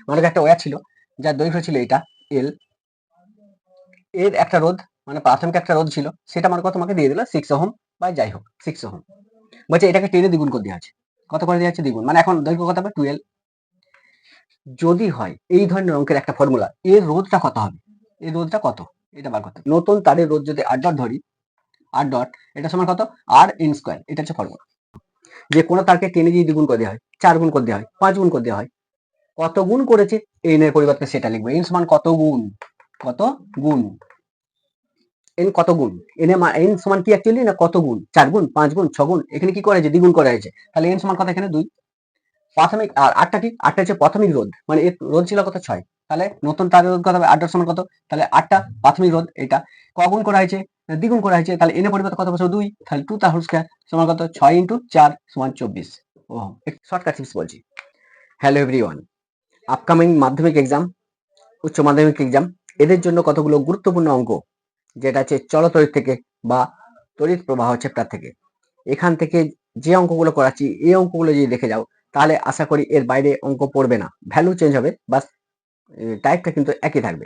মানে একটা ওয়্যার ছিল যার দৈর্ঘ্য ছিল এটা এল, এর একটা রোধ মানে প্রাথমিক একটা রোধ ছিল, সেটা আমার কত তোমাকে দিয়ে দিল 6 ওহম বা যাই হোক 6 ওহম। বলছে এটাকে 10 দ্বিগুণ করে দেওয়া আছে, কত করে দেওয়া আছে দ্বিগুণ, মানে এখন দৈর্ঘ্য কত হবে 12। যদি হয় এই ধরনের অঙ্কের একটা ফর্মুলা, এর রোধটা কত হবে, এর রোধটা কত এটা বার করতে হবে। নতুন তারের রোধ যদি আর ডট ধরি, আর ডট এটা সমান কত আর এন স্কোয়ার, এটা হচ্ছে ফর্মুলা। যে কোনো তারকে 10 দিয়ে দ্বিগুণ করে দেওয়া হয়, 4 গুণ করে দেওয়া হয়, 5 গুণ করে দেওয়া হয়, কত গুণ করেছে এন এর পরিবর্তে সেটা লিখবো। এন সমান কত গুণ, কত গুণ, এন কত গুণ, এন সমান কি অ্যাকচুয়ালি না কত গুণ, 4 গুণ, 5 গুণ, 6 গুণ, এখানে কি করা হয়েছে দ্বিগুণ করা হয়েছে, তাহলে এন সমান কত এখানে 2। প্রাথমিক আর আটটা কি, আটটা হচ্ছে প্রাথমিক রোধ, মানে এর রোধ ছিল কত 6, তাহলে নতুন তারের রোধ কত হবে 8 সমান কত, তাহলে 8টা প্রাথমিক রোধ, এটা কগুণ করা হয়েছে দ্বিগুণ করা হয়েছে, তাহলে এন এর পরিবর্তে কত বসে 2, তাহলে 2 তার হোল স্কয়ার সমান কত 6 × 4 সমান 24 ওহম। শর্টকাট টিপস বলছি। হ্যালো এভরিওয়ান, আপকামিং মাধ্যমিক এক্সাম, উচ্চ মাধ্যমিক এক্সাম, এদের জন্য কতগুলো গুরুত্বপূর্ণ অঙ্ক, যেটা হচ্ছে চলতড়িৎ থেকে বা তড়িৎ প্রবাহ চ্যাপ্টার থেকে, এখান থেকে যে অঙ্কগুলো করাচ্ছি এই অঙ্কগুলো যদি দেখে যাও তাহলে আশা করি এর বাইরে অঙ্ক পড়বে না, ভ্যালু চেঞ্জ হবে বাস টাইপটা কিন্তু একই থাকবে।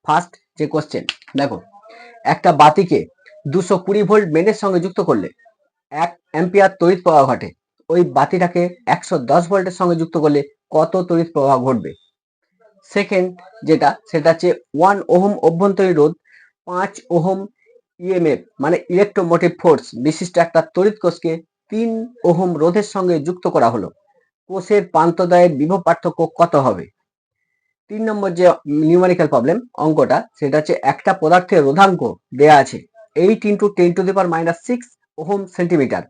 ফার্স্ট যে কোশ্চেন দেখো, একটা বাতিকে 220 ভোল্ট মেনের সঙ্গে যুক্ত করলে 1 অ্যাম্পিয়ার তড়িৎ প্রবাহ ঘটে, ওই বাতিটাকে 110 ভোল্টের সঙ্গে যুক্ত করলে কত তড়িৎ প্রবাহ ঘটবে। সেকেন্ড যেটা, সেটা হচ্ছে 1 ওহম অভ্যন্তরীণ রোধ 5 ওহম ইএমএফ মানে ইলেকট্রোমোটিভ ফোর্স বিশিষ্ট একটা তড়িৎ কোষকে 3 ওহম রোধের সঙ্গে যুক্ত করা হলো, কোষের প্রান্তদ্বয়ের বিভব পার্থক্য কত হবে। 3 নম্বর যে নিউমেরিক্যাল প্রবলেম অঙ্কটা, সেটা হচ্ছে একটা পদার্থের রোধাঙ্ক দেয়া আছে 8 × 10⁻⁶ ওহম সেন্টিমিটার,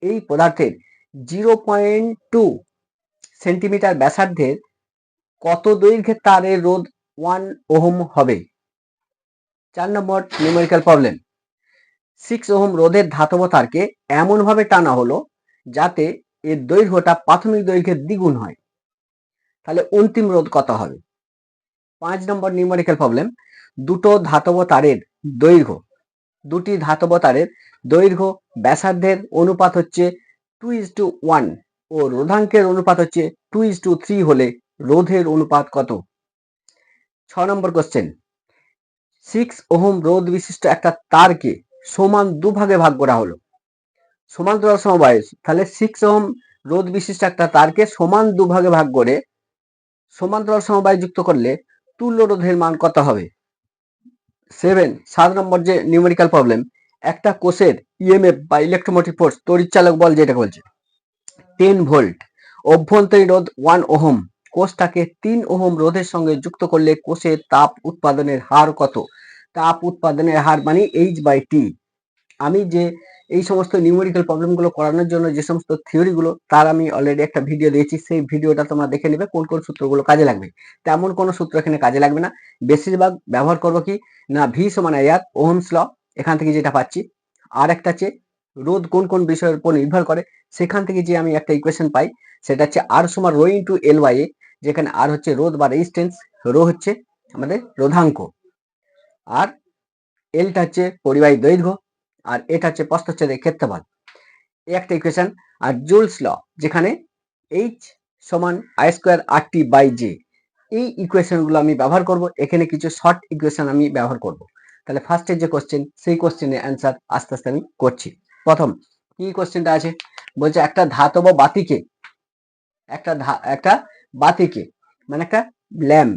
এই পদার্থের 0.2 সেন্টিমিটার ব্যাসার্ধের কত দৈর্ঘ্যের তারের রোধ 1 ওহম হবে। 4 নম্বর নিউমেরিক্যাল প্রবলেম, 6 ওহম রোধের ধাতব তারকে এমন ভাবে টানা হলো যাতে এর দৈর্ঘ্যটা প্রাথমিক দৈর্ঘ্যের দ্বিগুণ হয়, তাহলে অন্তিম রোধ কত হবে। 5 নম্বর নিউমেরিক্যাল প্রবলেম, দুটি ধাতব তারের দৈর্ঘ্য ব্যাসার্ধের অনুপাত হচ্ছে 2:1 ও রোধাঙ্কের অনুপাত হচ্ছে 2:3 হলে রোধের অনুপাত কত। 6 নম্বর কোশ্চেন, 6 ওহম রোধ বিশিষ্ট একটা তারকে সমান দুভাগে ভাগ করা হলো, সমান্তরাল সমবায়ে, তাহলে 6 ওহম রোধ বিশিষ্ট একটা তারকে সমান দুভাগে ভাগ করে সমান্তরাল সমবায়ে যুক্ত করলে তুল্য রোধের মান কত হবে। 7 নম্বর যে নিউমেরিক্যাল প্রবলেম, একটা কোষের ইএমএফ বা ইলেকট্রোমোটিভ ফোর্স তড়িৎচালক বল যেটা বলছে 10 ভোল্ট, অভ্যন্তরীণ রোধ 1 ওহম, কোষটাকে 3 ওহম রোধের সঙ্গে যুক্ত করলে কোষের তাপ উৎপাদনের হার কত। তাপ উৎপাদনের হার মানে H/T। আমি যে এই সমস্ত নিউমেরিক্যাল প্রবলেমগুলো করানোর জন্য যে সমস্ত থিওরিগুলো, তার আমি অলরেডি একটা ভিডিও দিয়েছি, সেই ভিডিওটা তোমরা দেখে নেবে কোন কোন সূত্রগুলো কাজে লাগবে। তেমন কোনো সূত্র এখানে কাজে লাগবে না, বেশিরভাগ ব্যবহার করবো কি না ভি সমান আর ওহমস ল, এখান থেকে যেটা পাচ্ছি, আর একটা হচ্ছে রোধ কোন কোন বিষয়ের উপর নির্ভর করে, সেখান থেকে যে আমি একটা ইকুয়েশন পাই, সেটা হচ্ছে আর সমান রো ইন্টু এল বাই এ, যেখানে আর হচ্ছে রোধ বা রেজিস্ট্যান্স, রো হচ্ছে আমাদের রোধাঙ্ক, আর এলটা হচ্ছে পরিবাহী দৈর্ঘ্য, আর এটা হচ্ছে প্রস্থচ্ছেদের ক্ষেত্রফল, এই একটা ইকুয়েশন। আর জুলস ল, যেখানে H সমান I²RT/J, এই ইকুয়েশন গুলো আমি ব্যবহার করব, এখানে কিছু শর্ট ইকুয়েশন আমি ব্যবহার করব। তাহলে ফার্স্টের যে কোশ্চেন, সেই কোশ্চেনের অ্যান্সার আস্তে আস্তে আমি করছি। প্রথম কি কোশ্চেনটা আছে, বলছে একটা ধাতব বাতিকে, একটা বাতিকে মানে একটা ল্যাম্প,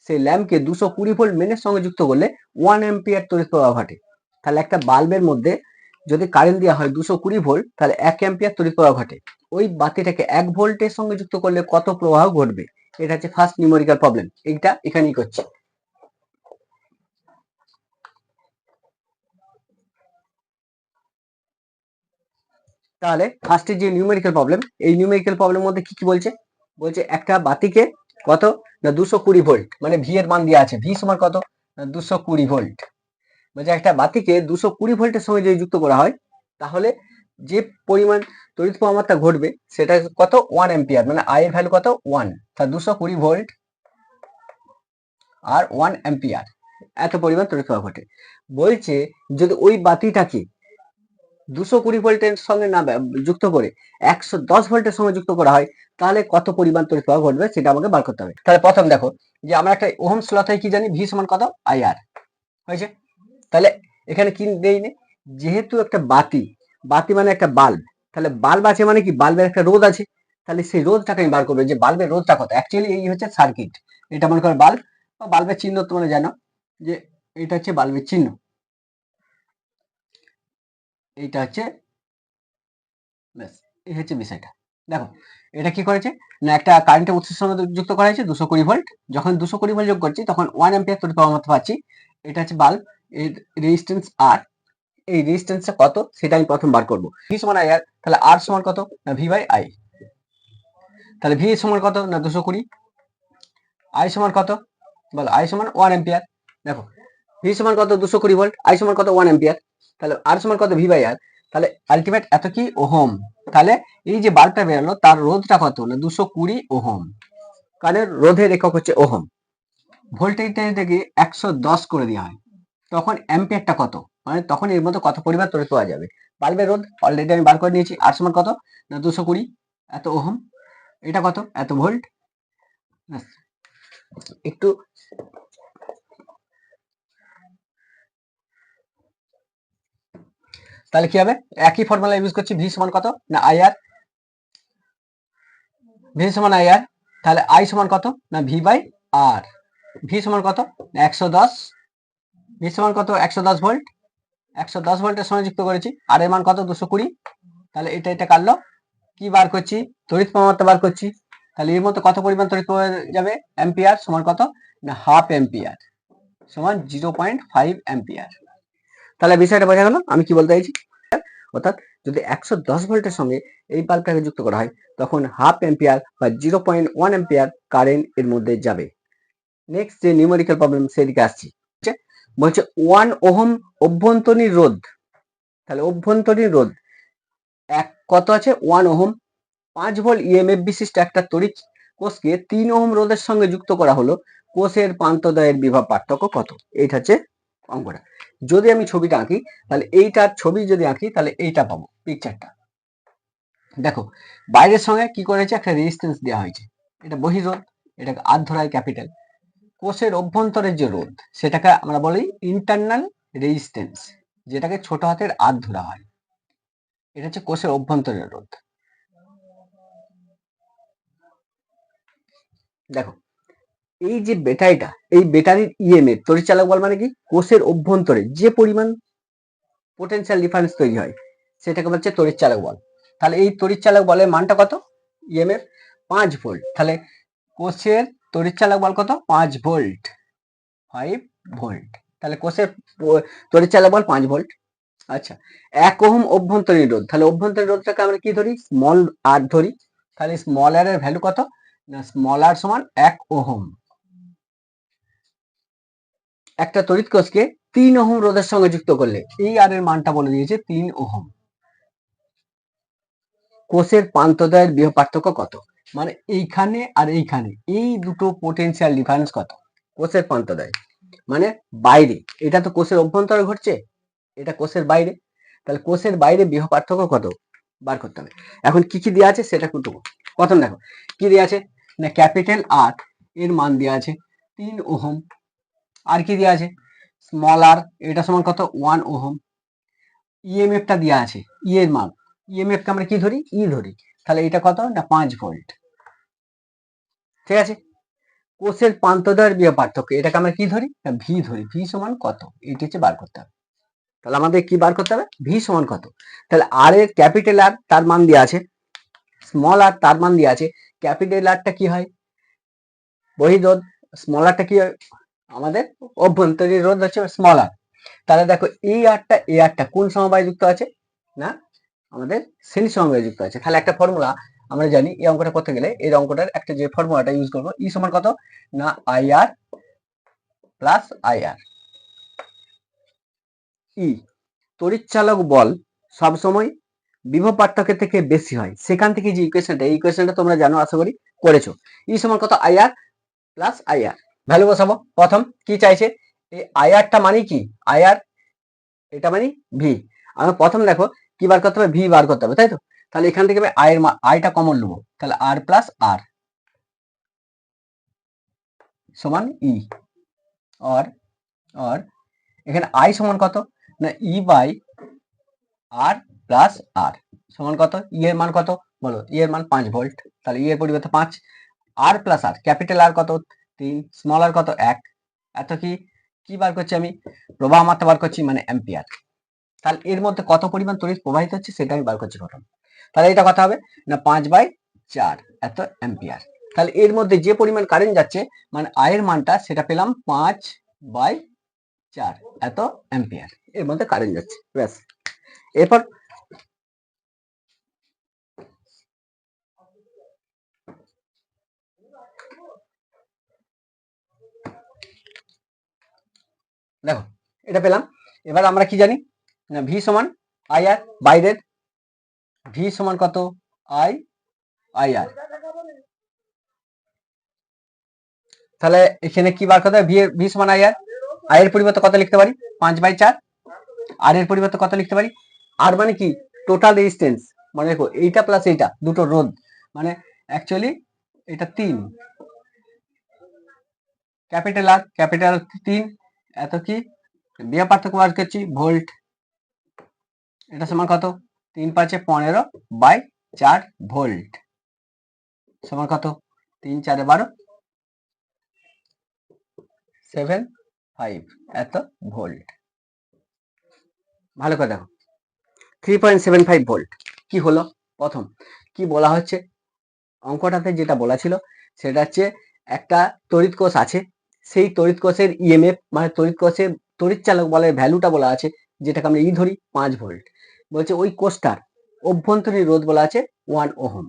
সেই ল্যাম্পকে 220 ভোল্ট মেনের সঙ্গে যুক্ত করলে 1 অ্যাম্পিয়ার তড়িৎ প্রবাহ ঘটে। তাহলে একটা বাল্বের মধ্যে যদি কারেন্ট দেওয়া হয় 220 ভোল্ট, তাহলে 1 অ্যাম্পিয়ার তড়িৎ প্রবাহ ঘটে, ওই বাতিটাকে 1 ভোল্টের সঙ্গে যুক্ত করলে কত প্রবাহ ঘটবে। এটা হচ্ছে ফার্স্ট নিউমেরিক্যাল প্রবলেম, এইটা এখানেই করছি। তাহলে ফার্স্টের যে নিউমেরিক্যাল প্রবলেম, এই নিউমেরিক্যাল প্রবলেমের মধ্যে কি কি বলছে, বলছে একটা বাতিকে কত না 220 ভোল্ট, মানে ভি এর মান দেওয়া আছে, ভি সমান কত না 220 ভোল্ট, বলছে একটা বাতিকে 220 ভোল্টের সঙ্গে যদি যুক্ত করা হয়, তাহলে যে পরিমাণ তড়িৎ প্রবাহটা ঘটবে সেটা কত 1 অ্যাম্পিয়ার, মানে আই এর ভ্যালু কত 1, তা 220 ভোল্ট আর 1 অ্যাম্পিয়ার, এত পরিমাণ তড়িৎ প্রবাহ ঘটে। বলছে যদি ওই বাতিটাকে 220 ভোল্টের সঙ্গে না যুক্ত করে 110 ভোল্টের সঙ্গে যুক্ত করা হয়, তাহলে কত পরিমাণ তড়িৎ প্রবাহ ঘটবে সেটা আমাকে বার করতে হবে। তাহলে প্রথম দেখো যে আমরা একটা ওহমস ল থেকে কি জানি, ভি সমান কত, আইআর হয়েছে। তাহলে এখানে কি দেইনি, যেহেতু একটা বাতি, বাতি মানে একটা বাল্ব, তাহলে বাল্ব আছে মানে কি বাল্বের একটা রোধ আছে, তাহলে সেই রোধটাকে আমি বার করবো যে বাল্বের রোধটা কত। অ্যাকচুয়ালি এই হচ্ছে সার্কিট, এটা মনে করো বাল্ব বা বাল্বের চিহ্ন তোমরা জানো যে এটা হচ্ছে বাল্বের চিহ্ন, এইটা হচ্ছে, ব্যাস এই হচ্ছে বিষয়টা। দেখো এটা কি করেছে না, একটা কারেন্টের উৎসের সঙ্গে যুক্ত করা হয়েছে 220 ভোল্ট। যখন 220 ভোল্ট যোগ করছি তখন 1 অ্যাম্পিয়ার তড়িৎ প্রবাহ মাত্রা পাচ্ছি। এটা হচ্ছে বাল্ব, এর রেজিস্ট্যান্স আর, এই রেজিস্ট্যান্সটা কত সেটা আমি প্রথম বার করব। ভি সমান আই আর, তাহলে আর সমান কত না ভি বাই আই। তাহলে ভি সমান কত না 220, আই সমান কত বলো, আই সমান 1 অ্যাম্পিয়ার। দেখো ভি সমান কত 220 ভোল্ট, আই সমান কত 1 অ্যাম্পিয়ার, তাহলে আর সমান কত ভি বাই আর। তাহলে আলটিমেট এত কি ওহম। তাহলে এই যে বাল্বটা বেরোলো তার রোধটা কত না 220 ওহম, কারণ রোধের একক হচ্ছে ওহম। ভোল্টেজটা থেকে 110 করে দেওয়া হয়, তখন অ্যাম্পিয়ারটা কত, মানে তখন এর মধ্যে কত পরিমাণ তড়িৎ পাওয়া যাবে। বাল্বের রোধ অলরেডি আমি বার করে নিয়েছি, আর সমান কত না 220 এত ওহম, এটা কত এত ভোল্ট। একটু তাহলে কি হবে, একই ফর্মুলা ইউজ করছি, ভি সমান কত না আই আর, ভি সমান আই আর, তাহলে আই সমান কত না ভি বাই আর। ভি সমান কত 110, ভি সমান কত 110 ভোল্ট, 110 ভোল্টের সঙ্গে যুক্ত করেছি, আর এর মান কত 220। তাহলে এটা কাটলো, কি বার করছি তড়িৎ প্রবাহ বার করছি। তাহলে এর মধ্যে কত পরিমাণ তড়িৎ প্রবাহ যাবে, অ্যাম্পিয়ার সমান কত না হাফ অ্যাম্পিয়ার সমান 0.5 অ্যাম্পিয়ার। তাহলে বিষয়টা বোঝা গেল আমি কি বলতে চাইছি। অর্থাৎ যদি 110 ভোল্টের সঙ্গে এই বাল্বটাকে যুক্ত করা হয় তখন হাফ অ্যাম্পিয়ার বা 0.1 অ্যাম্পিয়ার কারেন্ট এর মধ্যে যাবে। নেক্সট যে নিউমেরিক্যাল প্রবলেম সেদিকে আসছি, বলছে 1 ওহম অভ্যন্তরীণ রোধ, তাহলে অভ্যন্তরীণ রোধ এক কত আছে 1 ওহম, 5 ভোল্ট ইএমএফ বিশিষ্ট একটা তড়িৎ কোষকে 3 ওহম রোধের সঙ্গে যুক্ত করা হলো, কোষের প্রান্তদ্বয়ের বিভব পার্থক্য কত। এইটা হচ্ছে অঙ্কটা। যদি আমি ছবিটা আঁকি তাহলে এইটার ছবি যদি আঁকি তাহলে এইটা পাবো পিকচারটা। দেখো বাইরের সঙ্গে কি করেছে একটা রেজিস্ট্যান্স দেওয়া হয়েছে, এটা বহিরোধ, এটাকে আর ধরায় ক্যাপিটাল। কোষের অভ্যন্তরের যে রোধ সেটাকে আমরা বলি ইন্টারনাল রেজিস্ট্যান্স, যেটাকে ছোট হাতের আর ধরা হয়। এটা হচ্ছে কোষের অভ্যন্তরের রোধ। দেখো এই যে ব্যাটারিটা, এই ব্যাটারির ইএমএফ তড়িৎচালক বল মানে কি কোষের অভ্যন্তরে যে পরিমাণ পোটেনশিয়াল ডিফারেন্স তৈরি হয় সেটাকে বলছে তড়িৎচালক বল। তাহলে এই তড়িৎচালক বলের মানটা কত, ইএমএফ 5 ভোল্ট, তাহলে কোষের তড়িৎচালক বল কত 5 ভোল্ট, 5 ভোল্ট। তাহলে কোষের তড়িৎচালক বল 5 ভোল্ট। আচ্ছা 1 ওহম অভ্যন্তরীণ রোধ, তাহলে অভ্যন্তরীণ রোধটাকে আমরা কি ধরি স্মল আর ধরি, তাহলে স্মল আর এর ভ্যালু কত না স্মল আর সমান 1 ওহম। একটা তড়িৎ কোষকে 3 ওহম রোধের সঙ্গে যুক্ত করলে এই আর এর মানটা বলে দিয়েছে 3 ওহম। কোষের প্রান্তদ্বয়ের বিভব পার্থক্য কত, মানে এইখানে আর এইখানে এই দুটো পোটেনশিয়াল ডিফারেন্স কত। কোষের প্রান্তদ্বয় মানে বাইরে, এটা তো কোষের অভ্যন্তরে ঘটছে, এটা কোষের বাইরে, তাহলে কোষের বাইরে বিভব পার্থক্য কত বার করতে হবে। এখন কি কি দেওয়া আছে সেটা কিন্তু প্রথম দেখো কি দেওয়া আছে না ক্যাপিটাল আর এর মান দেওয়া আছে 3 ওহম, আর কি দেওয়া আছে স্মল আর এটা সমান কত 1 ওহম, ইএমএফ টা দেওয়া আছে, ই এর মান, ইএমএফ কে আমরা কি ধরি ই ধরি, তাহলে এটা কত না 5 ভোল্ট। ঠিক আছে, কোষের প্রান্তদ্বয়ের বিভব পার্থক্য এটাকে আমরা কি ধরি না ভি ধরি, ভি সমান কত এটি হচ্ছে বার করতে হবে। তাহলে আমাদের কি বার করতে হবে ভি সমান কত, তাহলে আর এর ক্যাপিটাল আর তার মান দেওয়া আছে, স্মল আর তার মান দেওয়া আছে, ক্যাপিটাল আরটা কি হয় বহিরোধ, স্মল আরটা কি হয় আমাদের অভ্যন্তরীণ রোধ হচ্ছে স্মল আর। তাহলে দেখো এই আরটা কোন সমবায় যুক্ত আছে না আমাদের শ্রেণী সমবায় যুক্ত আছে। তাহলে একটা ফর্মুলা আমরা জানি এই অঙ্কটা করতে গেলে এই অঙ্কটার একটা যে ফর্মুলাটা ইউজ করবো ই সমান কত না আই আর প্লাস আই আর। ই তড়িৎচালক বল সবসময় বিভব পার্থক্যের থেকে বেশি হয়, সেখান থেকে যে ইকুয়েশনটা এই ইকুয়েশনটা তোমরা জানো আশা করি করেছো। ই সমান কত I R plus I R, value বসাবো। প্রথম কি চাইছে এই আই আরটা মানে কি আই আর, এটা মানে ভি। আমরা প্রথম দেখো কি বার করতে হবে, ভি বার করতে হবে, তাই তো। তাহলে এখান থেকে আয়ের আইটা কমন নেবো, তাহলে আর প্লাস আর সমান ই, আর আর এখানে আই সমান কত না ই বাই আর প্লাস আর সমান কত, ই এর মান কত বলো, ই এর মান 5 ভোল্ট, তাহলে ই এর পরিবর্তে 5, আর প্লাস আর ক্যাপিটাল আর কত 3, স্মল আর কত 1, এত কি কি বার করছি আমি, প্রবাহ মাত্রা বার করছি মানে অ্যাম্পিয়ার। তাহলে এর মধ্যে কত পরিমাণ তড়িৎ প্রবাহিত হচ্ছে সেটা আমি বার করছি প্রথম। তাহলে এটা কত হবে না 5/4 এত অ্যাম্পিয়ার। তাহলে এর মধ্যে যে পরিমাণ কারেন্ট যাচ্ছে মানে আয়ের মানটা সেটা পেলাম 5/4 এত অ্যাম্পিয়ার এর মধ্যে কারেন্ট যাচ্ছে, ব্যাস। এরপর দেখো এটা পেলাম। এবার আমরা কি জানি না ভি সমান আই আর, বাইরের ভি সমান কত আই আর। তাহলে এখানে কি বার করতে হবে, ভি সমান আই আর, আই এর পরিবর্তে কত লিখতে পারি 5/4, আর এর পরিবর্তে কত লিখতে পারি, আর মানে কি টোটাল রেজিস্ট্যান্স, মানে দেখো এইটা প্লাস এইটা দুটো রোধ মানে অ্যাকচুয়ালি এটা 3, ক্যাপিটাল আর 3 এত কি দিয়ে পার্থক্য বার করছি ভোল্ট, এটা সমান কত 3×5=15/4 ভোল্ট সমান কত 3×4=12 7.5 এত ভোল্ট। ভালো করে দেখো 3.75 ভোল্ট কি হলো, প্রথম কি বলা হচ্ছে অঙ্কটাতে যেটা বলা ছিল সেটা হচ্ছে একটা তড়িৎ কোষ আছে, সেই তড়িৎ কোষের ইএমএফ মানে তড়িৎ কোষের তড়িৎ চালক বলের ভ্যালুটা বলা আছে যেটাকে আমরা ই ধরি 5 ভোল্ট। বলছে ওই কোষটার অভ্যন্তরীণ রোধ বলা আছে 1 ওহম।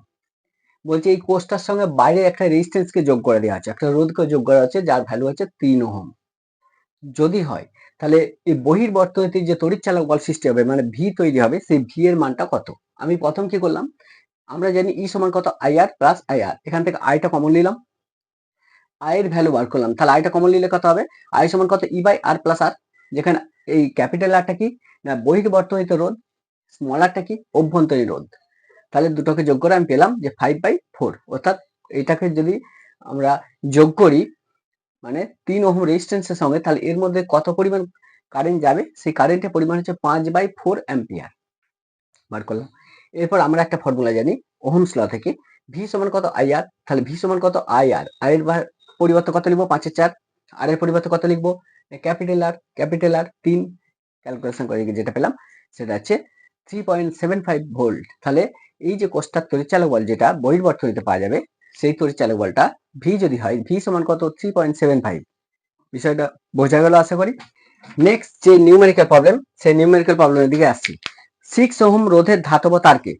বলছে এই কোষটার সঙ্গে বাইরে একটা রেজিস্ট্যান্সকে যোগ করে দেওয়া আছে, একটা রোধকে যোগ করা আছে যার ভ্যালু আছে 3 ওহম। যদি হয় তাহলে এই বহির্বর্তনীতে যে তড়িৎ চালক বল সৃষ্টি হবে মানে ভি তৈরি হবে, সেই ভি এর মানটা কত। আমি প্রথম কি করলাম, আমরা জানি ই সমান কত আই আর প্লাস আই আর, এখান থেকে আইটা কমন নিলাম, আই এর ভ্যালু বার করলাম, তাহলে আইটা কমন নিলে কত হবে আই সমান কত ই বাই আর প্লাস আর, যেখানে এই ক্যাপিটাল আরটা কি না বহির্বর্তনীত রোধ, স্মল আরটা কি অভ্যন্তরীণ রোধ। তাহলে দুটোকে যোগ করে আমি পেলাম যে 5/4, অর্থাৎ এটাকে যদি আমরা যোগ করি মানে 3 ওহম রেজিস্ট্যান্সের সঙ্গে, তাহলে এর মধ্যে কত পরিমাণ কারেন্ট যাবে, সেই কারেন্টের পরিমাণ হচ্ছে 5/4 অ্যাম্পিয়ার বার করলাম। এরপর আমরা একটা ফর্মুলা জানি ওহমস ল থেকে, ভি সমান কত আই আর, তাহলে ভি সমান কত আই আর, আই এর পরিবর্তে কত লিখবো 5/4, আর এর পরিবর্তে কত লিখবো ক্যাপিটাল আর 3, ক্যালকুলেশন করে যেটা পেলাম সেটা হচ্ছে 3.75 ভোল্ট। তাহলে এই যে কোষটার তড়িৎচালক বল যেটা বহির্বর্তনীতে পাওয়া যাবে সেই তড়িৎচালক বলটা ভি যদি হয় ভি সমান কত 3.75। বিষয়টা বোঝা গেল আশা করি। নেক্সট যে নিউমেরিক্যাল প্রবলেম, সেই নিউমেরিক্যাল প্রবলেমের দিকে আসছি। 6 ওহম রোধের ধাতব তারকে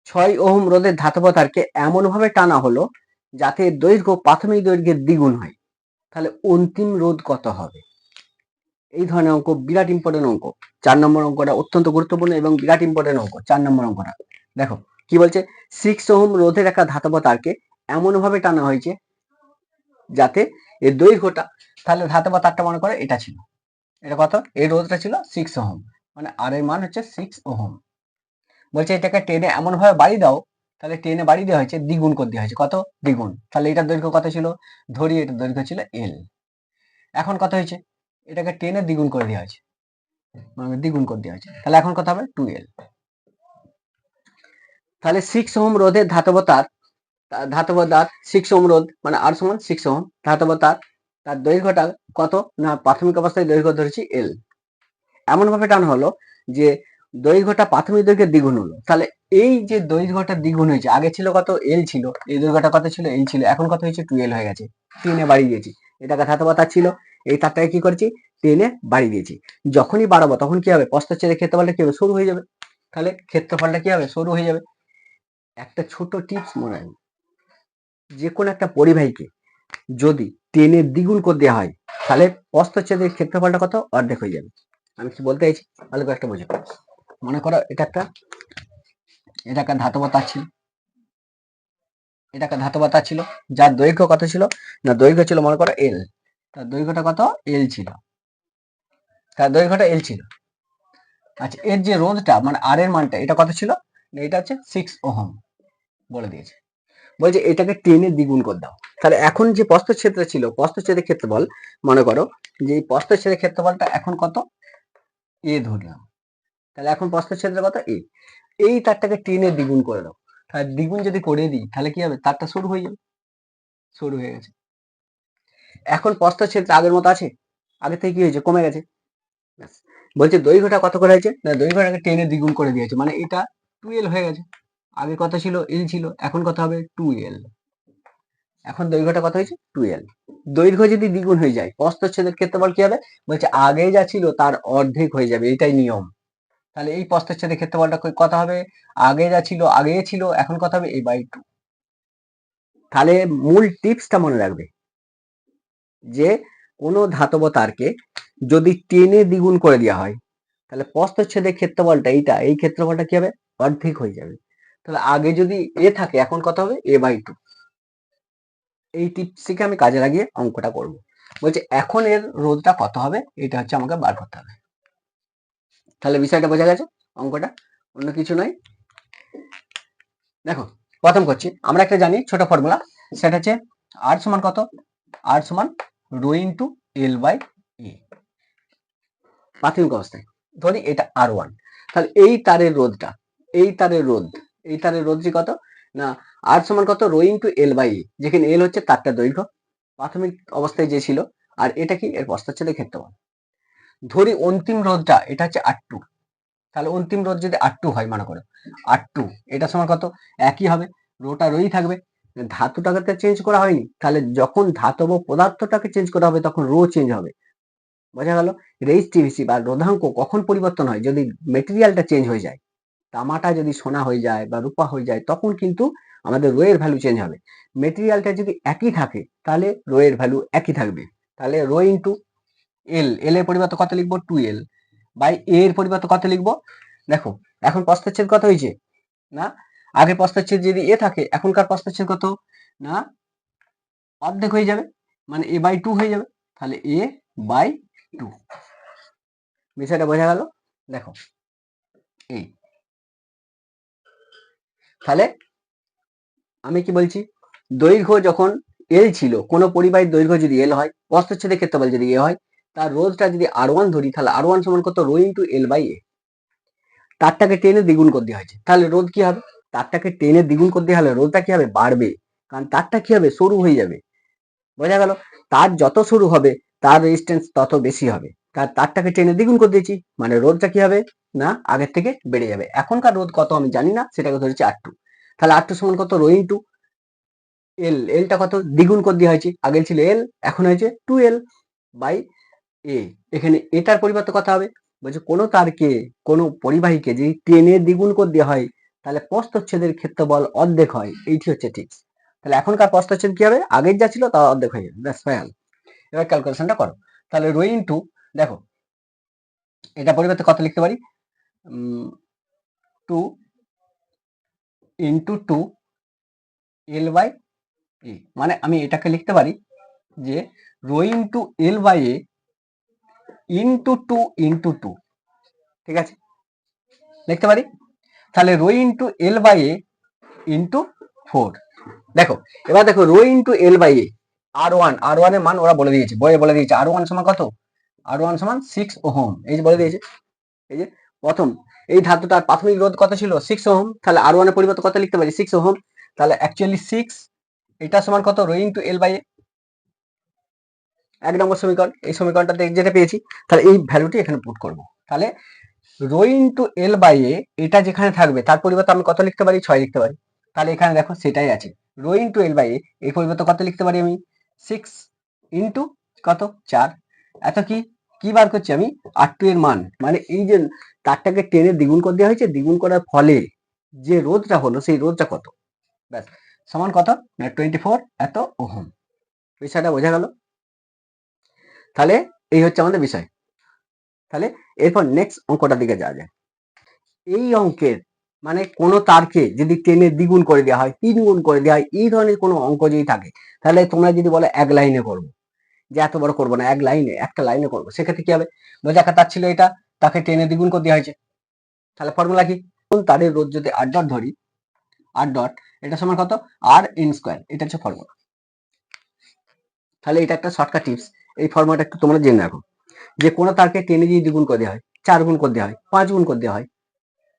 6 ওহম রোধের ধাতব তারকে এমন ভাবে টানা হলো যাতে দৈর্ঘ্য প্রাথমিক দৈর্ঘ্যের দ্বিগুণ হয়, তাহলে অন্তিম রোধ কত হবে। এই ধরনের অঙ্ক বিরাট ইম্পর্টেন্ট অঙ্ক, 4 নম্বর অঙ্কটা অত্যন্ত গুরুত্বপূর্ণ এবং বিরাট ইম্পর্টেন্ট অঙ্ক 4 নম্বর অঙ্কটা। দেখো কি বলছে 6 ওহম রোধের একটা ধাতব তারকে এমন ভাবে টানা হয়েছে যাতে এর দৈর্ঘ্যটা, তাহলে ধাতব তারটা মনে করে এটা ছিল, এটা কত এই রোধটা ছিল 6 ওহম মানে আর এর মান হচ্ছে 6 ওহম। বলছে এটাকে টেনে এমন ভাবে বাড়ি দাও, তাহলে টেনে বাড়ি দেওয়া হয়েছে দ্বিগুণ করে দেওয়া হয়েছে, কত দ্বিগুণ, তাহলে এটার দৈর্ঘ্য কত ছিল ধরি এটার দৈর্ঘ্য ছিল এল, এখন কত হয়েছে এটাকে টেনে দ্বিগুণ করে দেওয়া হয়েছে মানে দ্বিগুণ করে দেওয়া হয়েছে, তাহলে এখন কত হবে 2l। তাহলে 6 ওহম রোধের ধাতব তার 6 ওহম রোধ মানে আর সমান 6 ওহম ধাতব তার, তার দৈর্ঘ্যটা কত না প্রাথমিক অবস্থায় দৈর্ঘ্য ধরেছি এল, এমন ভাবে টানা হলো যে দৈর্ঘ্যটা প্রাথমিক দৈর্ঘ্যের দ্বিগুণ হলো। তাহলে এই যে দৈর্ঘ্যটা দ্বিগুণ হয়েছে, আগে ছিল কত এল ছিল, এই দৈর্ঘ্যটা কত ছিল এল ছিল, এখন কত হয়েছে 2l হয়ে গেছে, টেনে বাড়িয়ে দিয়েছি। এটাকে ধাতব তার ছিল, এই তারটাকে কি করেছি টেনে বাড়িয়ে দিয়েছি। যখনই বাড়াবো তখন কি হবে প্রস্থচ্ছেদের ক্ষেত্রফলটা কি হবে সরু হয়ে যাবে, তাহলে ক্ষেত্রফলটা কি হবে সরু হয়ে যাবে। একটা ছোট টিপস মনে রাখবেন, যে কোনো একটা পরিবাহীকে যদি টেনে দ্বিগুণ করে দেওয়া হয় তাহলে প্রস্থচ্ছেদের ক্ষেত্রফলটা কত অর্ধেক হয়ে যাবে। আমি কি বলতে চাইছি ভালো করে একটা বুঝে, মনে করো এটা একটা ধাতব তার ছিল, এটা একটা ধাতব তার ছিল যার দৈর্ঘ্য কত ছিল না দৈর্ঘ্য ছিল মনে করো এল, তার দৈর্ঘ্যটা কত এল ছিল, তার দৈর্ঘ্যটা এল ছিল। আচ্ছা, এর যে রোধটা মানে আর এর মানটা এটা কত ছিল, এটা হচ্ছে 6 ওহম বলে দিয়েছে। বলছে এটাকে 10 এ দ্বিগুণ করে দাও। তাহলে এখন যে প্রস্থচ্ছেদটা ছিল, প্রস্থচ্ছেদের ক্ষেত্রফল মনে করো যে এই প্রস্থচ্ছেদের ক্ষেত্রফলটা এখন কত, এ ধরলাম। তাহলে এখন প্রস্থচ্ছেদটা কত, এ। এই তারটাকে 10 এ দ্বিগুণ করে দাও। তাহলে দ্বিগুণ যদি করে দিই তাহলে কি হবে, তারটা সরু হয়ে যাবে। সরু হয়ে গেছে। এখন প্রস্থচ্ছেদটা আগের মতো আছে, আগে থেকে কি হয়েছে, কমে গেছে। বলছে দৈর্ঘ্যটা কত করে হয়েছে, না দৈর্ঘ্যটাকে 10 এ দ্বিগুণ করে দিয়েছে, মানে এটা 2l হয়ে গেছে। আগে কত ছিল, l ছিল, এখন কত হবে 2l। এখন দৈর্ঘ্যটা কত হয়েছে, 2l। দৈর্ঘ্য যদি দ্বিগুণ হয়ে যায় প্রস্থচ্ছেদের ক্ষেত্রফল কি হবে, বলছে আগে যা ছিল তার অর্ধেক হয়ে যাবে, এটাই নিয়ম। তাহলে এই প্রস্থচ্ছেদের ক্ষেত্রফলটা কত হবে, আগে যা ছিল আগে ছিল, এখন কত হবে a/2। তাহলে মূল টিপসটা মনে রাখবে যে কোনো ধাতব তারকে যদি 10 এ দ্বিগুণ করে দেওয়া হয় তাহলে প্রস্থচ্ছেদের ক্ষেত্রফলটা এইটা, এই ক্ষেত্রফলটা কি হবে, অর্ধেক হয়ে যাবে। তাহলে আগে যদি a থাকে এখন কত হবে a/2। এই টিপসটিকে আমি কাজে লাগিয়ে অঙ্কটা করব। বলছে এখন এর রোধটা কত হবে, এটা হচ্ছে আমাকে বার করতে হবে। তাহলে বিষয়টা বোঝা গেছে, অঙ্কটা অন্য কিছু নয়। দেখো প্রথম করছি, আমরা একটা জানি ছোট ফর্মুলা, সেটা হচ্ছে আর সমান কত, আর সমান রো ইন্টু l/a। প্রাথমিক অবস্থায় ধরি এটা r1। তাহলে এই তারের রোধটা, এই তারের রোধ, এই তারের রোধটি কত, না আর সমান কত, রো ইন্টু l/a, যেখানে l হচ্ছে তারটা দৈর্ঘ্য প্রাথমিক অবস্থায় যে ছিল, আর এটা কি এর প্রস্থচ্ছেদের ক্ষেত্রফল। ধরি অন্তিম রোধটা এটা হচ্ছে r2। তাহলে অন্তিম রোধ যদি r2 হয়, মনে করো r2, এটা সমান কত, একই হবে, রোটা রোই থাকবে। ধাতুটাকে তো চেঞ্জ করা হয়নি, তাহলে যখন ধাতব পদার্থটাকে চেঞ্জ করা হবে তখন রো চেঞ্জ হবে। বোঝা গেল, রেজিস্টিভিটি বা রোধাঙ্ক কখন পরিবর্তন হয়, যদি মেটেরিয়ালটা চেঞ্জ হয়ে যায়। তামাটা যদি সোনা হয়ে যায় বা রূপা হয়ে যায় তখন কিন্তু আমাদের রো এর ভ্যালু চেঞ্জ হবে। মেটেরিয়ালটা যদি একই থাকে তাহলে রো এর ভ্যালু একই থাকবে। তাহলে রো ইন্টু এল, এল এর পরিবর্তে কত লিখবো, 2l বাই a এর পরিবর্তে কত লিখবো। দেখো এখন প্রস্থচ্ছেদ কত হয়েছে, না আগে প্রস্থচ্ছেদ যদি a থাকে, এখনকার প্রস্থচ্ছেদ কত, না অর্ধেক হয়ে যাবে, মানে a/2 হয়ে যাবে। তাহলে a/2। বিষয়টা বোঝা গেল। দেখো এই, তাহলে আমি কি বলছি, দৈর্ঘ্য যখন এল ছিল, কোনো পরিবাহীর দৈর্ঘ্য যদি এল হয়, প্রস্থচ্ছেদের ক্ষেত্রফল যদি এ হয়, তার রোধটা যদি r1 ধরি, তাহলে r1 সমান কত, রো ইন্টু l/a। তারটাকে 10 এ দ্বিগুণ করে দেওয়া হয়েছে, তাহলে রোধ কি হবে, তারটাকে 10 এ দ্বিগুণ করে দেওয়া হলে রোধটা কি হবে, বাড়বে। কারণ তারটা কি হবে, সরু হয়ে যাবে। বোঝা গেল, তার যত সরু হবে তার রেজিস্ট্যান্স তত বেশি হবে। তারটাকে 10 এ দ্বিগুণ করে দিয়েছি, মানে রোধটা কি হবে, না আগের থেকে বেড়ে যাবে। এখনকার রোধ কত আমি জানি না, সেটাকে ধরেছি r2। তাহলে r2 সমান কত, রো ইন্টু এল, এলটা কত দ্বিগুণ করে দেওয়া হয়েছে, আগে ছিল এল এখন হয়েছে 2l বাই a। এখানে এটার পরিবর্তে কথা হবে, বলছে কোনো তারকে, কোনো পরিবাহীকে যদি 10 এ দ্বিগুণ করে দেওয়া হয় তাহলে প্রস্থচ্ছেদের ক্ষেত্রফল অর্ধেক হয়। এইটি হচ্ছে ঠিক। তাহলে এখনকার প্রস্থচ্ছেদ কি হবে, আগের যা ছিল তার অর্ধেক হয়ে যাবে, ব্যাস হয়ে গেল। এবার ক্যালকুলেশনটা করো। তাহলে রো ইন্টু, দেখো এটা পরিবর্তে কত লিখতে পারি, 2 ইন্টু 2 l/a, মানে আমি এটাকে লিখতে পারি যে rho into l/a into 2 into 2, ঠিক আছে, লিখতে পারি। তাহলে রো ইন্টু l/a ইন্টু 4। দেখো এবার দেখো রো ইন্টু l/a, r1 এর মান ওরা বলে দিয়েছে, বইয়ে বলে দিয়েছে r1 সমান কত, r1 সমান 6 ওহম, এই যে বলে দিয়েছে। এই যে প্রথম এই ধাতুটার প্রাথমিক রোধ কত ছিল, 6 ওহম, তাহলে r1 এর পরিবর্তে কত লিখতে পারি, 6 ওহম। তাহলে অ্যাকচুয়ালি 6, এটা সমান কত, রো ইন্টু l/a। 1 নম্বর সমীকরণ, এই সমীকরণটা যেটা পেয়েছি, তাহলে এই ভ্যালুটি এখানে পুট করব। তাহলে রো ইন্টু l/a, এটা যেখানে থাকবে তার পরিবর্তে আমি কত লিখতে পারি, 6 লিখতে পারি। তাহলে এখানে দেখো সেটাই আছে, রো ইন্টু l/a, এই পরিবর্তে কত লিখতে পারি আমি, 6 ইন্টু কত, 4। এত কি কি বার করছি আমি, r2 এর মান, মানে এই যে তারটাকে 10 এ দ্বিগুণ করে দেওয়া হয়েছে, দ্বিগুণ করার ফলে যে রোধটা হলো সেই রোধটা কত, ব্যাস সমান কত, 24 এত ওহম। বিষয়টা বোঝা গেল। তাহলে এই হচ্ছে আমাদের বিষয়। তাহলে এরপর নেক্সট অঙ্কটার দিকে যাওয়া যায়। এই অঙ্কের মানে কোনো তারকে যদি 10 এ দ্বিগুণ করে দেওয়া হয়, 3 গুণ করে দেওয়া হয়, এই ধরনের কোনো অঙ্ক যদি থাকে, তাহলে তোমরা যদি বলো এক লাইনে করবো, যে এত বড় করবো না, এক লাইনে, একটা লাইনে করবো, সেক্ষেত্রে কি হবে, বোঝা একটা তার ছিল এটা, তাকে 10 এ দ্বিগুণ করে দেওয়া হয়েছে। তাহলে ফর্মুলা কি? তারের রোধ যদি আর ডট ধরি, আর ডট এটা সমান কত? আর এন স্কোয়ার, এটা হচ্ছে ফর্মুলা। তাহলে এটা একটা শর্টকাট টিপস, এই ফর্মুলাটা একটু তোমরা জেনে রাখো। যে কোনো তারকে 10 এ যদি দ্বিগুণ করে দেওয়া হয়, 4 গুণ করে দেওয়া হয়, 5 গুণ করে দেওয়া হয়,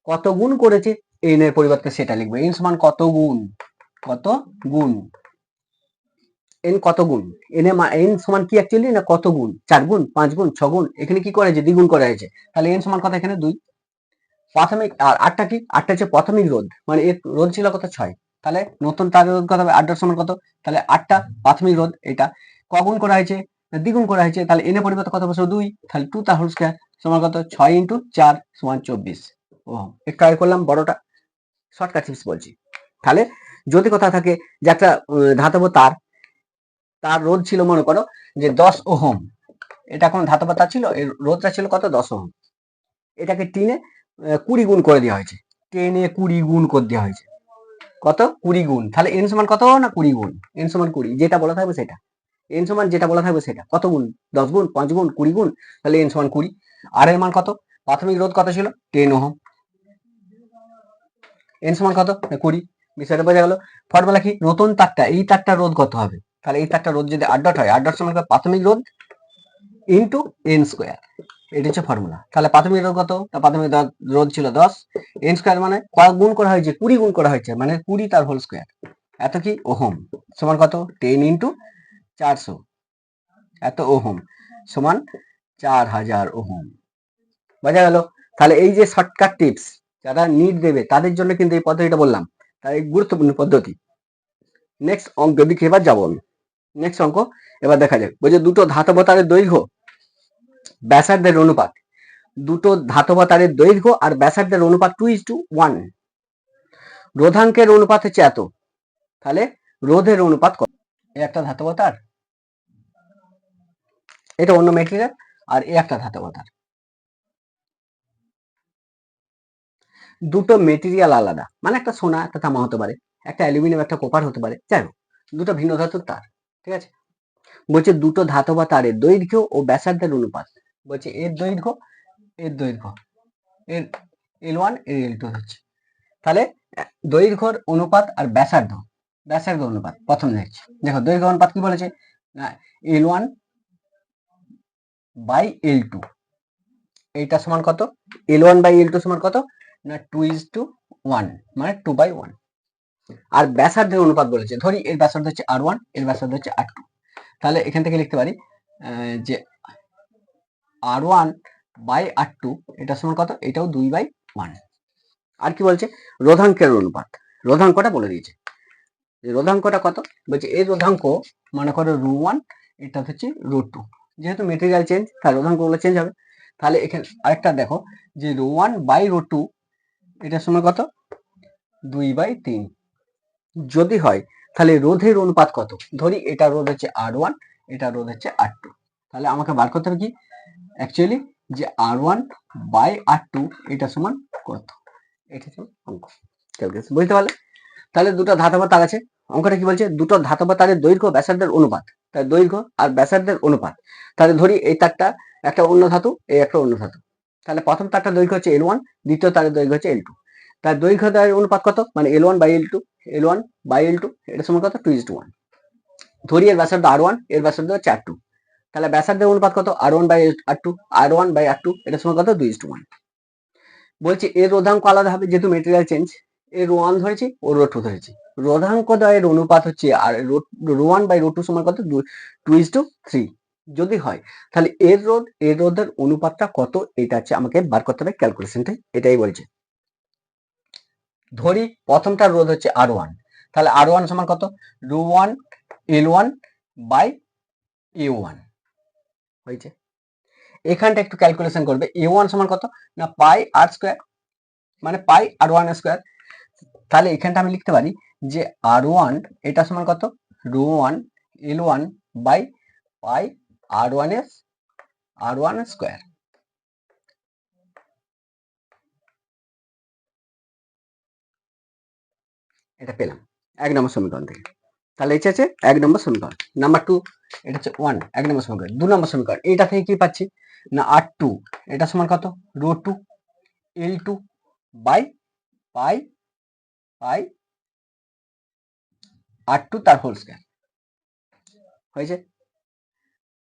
কত গুণ করেছে এন এর পরিবর্তে সেটা লিখবো। এন সমান কত গুণ, কত গুণ, এন কত গুণ, এন সমান কি অ্যাকচুয়ালি না কত গুণ, 4 গুণ, 5 গুণ, 6 গুণ, এখানে কি করা হয়েছে? দ্বিগুণ করা হয়েছে। তাহলে এন সমান কত? এখানে 2। প্রাথমিক আর 8টা কি? 8টা হচ্ছে প্রাথমিক রোধ, মানে এর রোধ ছিল কত? 6। তাহলে নতুন তারের রোধ কত হবে? 8 সমান কত? তাহলে 8টা প্রাথমিক রোধ, এটা কগুণ করা হয়েছে? দ্বিগুণ করা হয়েছে। তাহলে এন এর পরিবর্তে কত বসে? 2। তাহলে 2 তার হোল স্কয়ার সমান কত? 6 × 4 সমান 24 ওহম। একটু আগে করলাম বড়টা, শর্টকাট টিপস বলছি। তাহলে যদি কথা থাকে যে একটা ধাতব তার রোধ ছিল মনে করো যে 10 ওহম, এটা কোন ধাতব তার ছিল, এর রোধটা ছিল কত? 10 ওহম। এটাকে 10 এ 20 গুণ করে দেওয়া হয়েছে, 10 এ 20 গুণ করে দেওয়া হয়েছে। কত? 20 গুণ। তাহলে এন সমান কত? না 20 গুণ। এন সমান 20, যেটা বলা থাকবে সেটা। এন সমান যেটা বলা থাকবে সেটা। কত গুণ? 10 গুণ, 5 গুণ, 20 গুণ। তাহলে এন সমান 20। আর এর মান কত? প্রাথমিক রোধ কত ছিল? 10 ওহম। এন সমান কত? 20। বিষয়টা বোঝা গেল। ফর্মুলা কি? নতুন তারটা, এই তারটা রোধ কত হবে? তাহলে এই তারটা রোধ যদি আর ডট হয়, আর ডট সমান প্রাথমিক রোধ ইন্টু এন স্কোয়ার, এটা হচ্ছে ফর্মুলা। তাহলে প্রাথমিক রোধ কত? প্রাথমিক রোধ ছিল 10, এন স্কোয়ার মানে কয় গুণ করা হয়েছে? 20 গুণ করা হয়েছে, মানে 20 তার হোল স্কোয়ার, এত কি? ওহম। সমান কত? 10 × 400, এত ওহম সমান 4000 ওহম। বোঝা গেল? তাহলে এই যে শর্টকাট টিপস যারা নিট দেবে তাদের জন্য কিন্তু এই পদ্ধতিটা বললাম, তাই গুরুত্বপূর্ণ পদ্ধতি। নেক্সট অঙ্ক দিকে এবার যাবো আমি। নেক্সট অঙ্ক এবার দেখা যাক। বলছে দুটো ধাতব তারের দৈর্ঘ্য ব্যাসার্ধের অনুপাত, দুটো ধাতব তারের দৈর্ঘ্য আর ব্যাসার্ধের অনুপাত 2:1, রোধাঙ্কের অনুপাত হচ্ছে এত। তাহলে রোধের অনুপাত কত? এই একটা ধাতব তার, এটা অন্য মেটেরিয়াল, আর এই একটা ধাতব তার। দুটো মেটেরিয়াল আলাদা, মানে একটা সোনা একটা তামা হতে পারে, একটা অ্যালুমিনিয়াম একটা কপার হতে পারে, যাই হোক দুটো ভিন্ন ধাতুর তার, ঠিক আছে। বলছে দুটো ধাতব তারের দৈর্ঘ্য ও ব্যাসার্ধের অনুপাত। বলছে এর দৈর্ঘ্য, এর দৈর্ঘ্য, এর L1 এর L2 হচ্ছে। তাহলে দৈর্ঘ্যর অনুপাত আর ব্যাসার্ধ, ব্যাসার্ধ অনুপাত প্রথম দেখছি। দেখো দৈর্ঘ্য অনুপাত কি বলেছে না L1 বাই L2, এইটা সমান কত? L1 বাই L2 সমান কত? না 2:1, মানে 2/1। আর ব্যাসার্ধের অনুপাত বলেছে, ধরি এর ব্যাসার্ধ হচ্ছে R1, এর ব্যাসার্ধ হচ্ছে R2। তাহলে এখান থেকে লিখতে পারি যে R1 বাই R2 এটা সমান কত? এটাও 2/1। আর কি বলছে? রোধাঙ্কের অনুপাত, রোধাঙ্কটা বলে দিয়েছে। রোধাঙ্কটা কত? বলছে এর রোধাঙ্ক মনে করো ρ1, এটা হচ্ছে ρ2, যেহেতু মেটেরিয়াল চেঞ্জ তার রোধাঙ্কগুলো চেঞ্জ হবে। তাহলে এখানে আরেকটা দেখো যে ρ1 বাই ρ2 এটা সমান কত? 2/3 যদি হয়, তাহলে রোধের অনুপাত কত? ধরি এটা রোধ হচ্ছে R1, এটা রোধ হচ্ছে R2। তাহলে আমাকে বার করতে হবে কি অ্যাকচুয়ালি যে R1 বাই R2 এটা সমান কত? এটা হচ্ছে অঙ্ক। বুঝতে পারলে? তাহলে দুটো ধাতব তার আছে, অঙ্কটা কি বলছে? দুটো ধাতব তারের দৈর্ঘ্য ব্যাসার্ধের অনুপাত, তার দৈর্ঘ্য আর ব্যাসার্ধের অনুপাত। তাহলে ধরি এই তারটা একটা অন্য ধাতু, এই একটা অন্য ধাতু। তাহলে প্রথম তারটার দৈর্ঘ্য হচ্ছে L1, দ্বিতীয় তারের দৈর্ঘ্য হচ্ছে L2। তার দৈর্ঘ্য তার অনুপাত কত? মানে L1 by L2, L1 by L2 এটা সমান কত? 2:1। ধরি এর ব্যাসার্ধ R1, এর ব্যাসার্ধ হচ্ছে R2। তাহলে ব্যাসার্ধের অনুপাত কত? R1 by R2, R1 by R2 এটা সমান কত? 2:1। বলছি এর রোধাঙ্ক আলাদা হবে যেহেতু মেটেরিয়াল চেঞ্জ। এর ρ1 ধরেছি ও ρ2 ধরেছি, রোধাঙ্ক দ্বয়ের অনুপাত হচ্ছে আর ρ1 বাই ρ2 সমান কত? 2:3 যদি হয়, তাহলে এর রোধ এর রোধের অনুপাতটা কত? এটা হচ্ছে আমাকে বার করতে হবে, ক্যালকুলেশনটা এটাই বলছে। ধরি প্রথমটার রোধ হচ্ছে R1, তাহলে R1 সমান কত? ρ1 L1 বাই A1 হয়েছে। এখানটা একটু ক্যালকুলেশন করবে, A1 সমান কত? না পাই আর স্কোয়ার, মানে পাই R1 স্কোয়ার। তাহলে এখানটা আমি লিখতে পারি যে R1 এটা সমান কত? ρ1 L1 by pi R1 square. এটা পেলাম 1 নম্বর সমীকরণ থেকে। তাহলে এটা হচ্ছে 1 নম্বর সমীকরণ। নাম্বার 2 এটা হচ্ছে 1 1 নম্বর সমীকরণ। 2 নম্বর সমীকরণ এটা থেকে কি পাচ্ছি না R2 এটা সমান কত rho 2 L2 by pi pi R2 তার হোল স্কয়ার হয়েছে।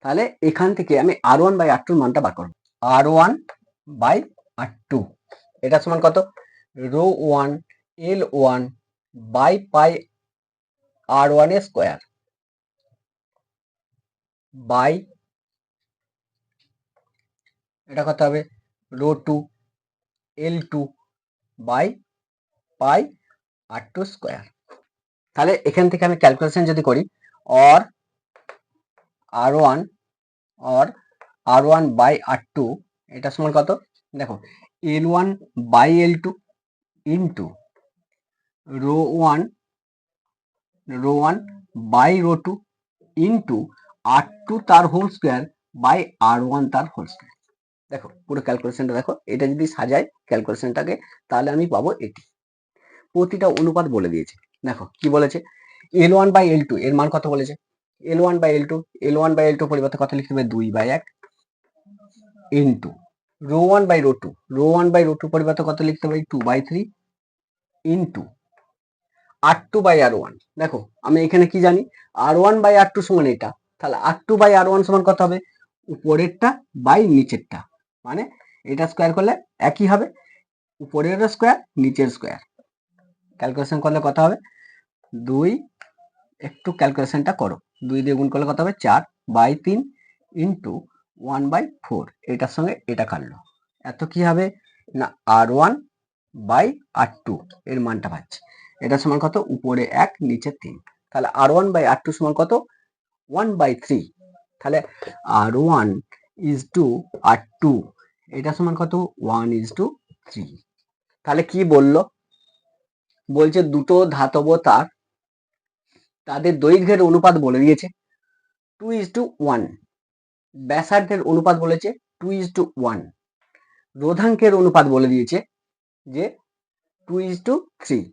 তাহলে এখান থেকে আমি R1 বাই R2 এর মানটা বার করব। R1 বাই R2 এটা সমান কত rho 1 L1 by pi R1 এর স্কয়ার বাই এটা কত হবে rho 2 L2 by pi R2 square. তাহলে এখান থেকে আমি ক্যালকুলেশন যদি করি অর R1 বাই R2 এটা সমান কত দেখো L1 by L2 into rho 1 by rho 2 into R2 তার হোল স্কয়ার বাই R1 তার হোল স্কয়ার। দেখো পুরো ক্যালকুলেশনটা দেখো, এটা যদি সাজাই ক্যালকুলেশনটাকে তাহলে আমি পাবো এটি। প্রতিটা অনুপাত বলে দিয়েছে। দেখো কি বলেছে L1 বাই L2 এর মান কত বলেছে L1 বাই L2 পরিবর্তে কত লিখতে হবে 2/1 ইন্টু রো 1 বাই রো 2 পরিবর্তে কত লিখতে হবে 2/3 ইন্টু R2 বাই R1। দেখো আমি এখানে কি জানি R1 বাই R2 সমান এটা, তাহলে R2 বাই R1 সমান কত হবে উপরেরটা বাই নিচেরটা, মানে এটা স্কয়ার করলে একই হবে উপরের স্কয়ার নিচের স্কয়ার। ক্যালকুলেশন করলে কত হবে 2 একটু ক্যালকুলেশনটা করো 2 দিয়ে গুণ করলে কত হবে 4/3 ইন্টু 1/4 এটার সঙ্গে এটা কাটলো এত কি হবে না R1 বাই R2 এর মানটা পাচ্ছি। এটা সমান কত উপরে 1 নিচে 3, তাহলে R1 বাই R2 সমান কত 1/3। তাহলে R1 ইজ টু R2 এটা সমান কত 1:3। তাহলে কি বললো বলছে দুটো ধাতব তার তাদের দৈর্ঘ্যের অনুপাত বলে দিয়েছে 2:1, ব্যাসার্ধের অনুপাত বলেছে 2:1, রোধাঙ্কের অনুপাত বলে দিয়েছে যে 2:3।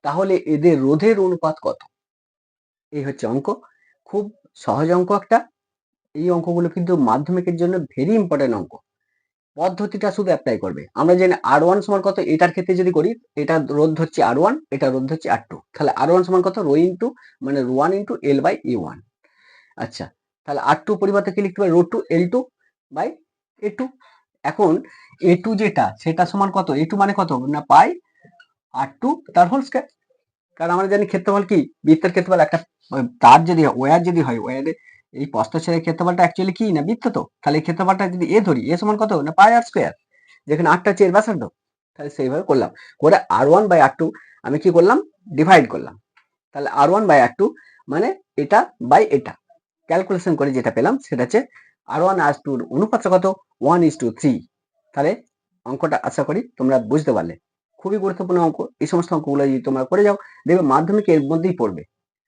তাহলে এদের রোধের অনুপাত কত? এই হচ্ছে অঙ্ক, খুব সহজ অঙ্ক একটা। এই অঙ্কগুলো কিন্তু মাধ্যমিকের জন্য ভেরি ইম্পর্টেন্ট অঙ্ক। পদ্ধতিটা শুধু অ্যাপ্লাই করবে। আমরা জানি R1 সমান কত, এটার ক্ষেত্রে যদি করি এটা রোধ হচ্ছে R1 এটা রোধ হচ্ছে R2, তাহলে R1 সমান কত রো ইন্টু মানে rho 1 into L by A1। আচ্ছা তাহলে R2 পরিবর্তে কি লিখতে পারি রো 2 L2 বাই A2। এখন A2 যেটা সেটা সমান কত A2 মানে কত না পাই R2 তার হোল স্কয়ার। কারণ আমরা জানি ক্ষেত্রফল কি বৃত্তের ক্ষেত্রফল একটা তার যদি ওয়্যার যদি হয় ওয়্যারে এই প্রস্থচ্ছেদের ক্ষেত্রফলটা অ্যাকচুয়ালি কি না বৃত্ত, তো তাহলে এই ক্ষেত্রফলটা যদি এ ধরি এ সমান কত না পাই আর স্কয়ার, যেখানে আটটা চেয়ে ব্যাসার্ধ। তাহলে সেইভাবে করলাম করে R1 বাই R2 আমি কি করলাম ডিভাইড করলাম, তাহলে R1 বাই R2 মানে এটা বাই এটা। ক্যালকুলেশন করে যেটা পেলাম সেটা হচ্ছে R1 R2 এর অনুপাতটা কত 1:3। তাহলে অঙ্কটা আশা করি তোমরা বুঝতে পারলে, খুবই গুরুত্বপূর্ণ অঙ্ক। এই সমস্ত অঙ্কগুলো যদি তোমরা করে যাও দেখবে মাধ্যমিক এর মধ্যেই পড়বে,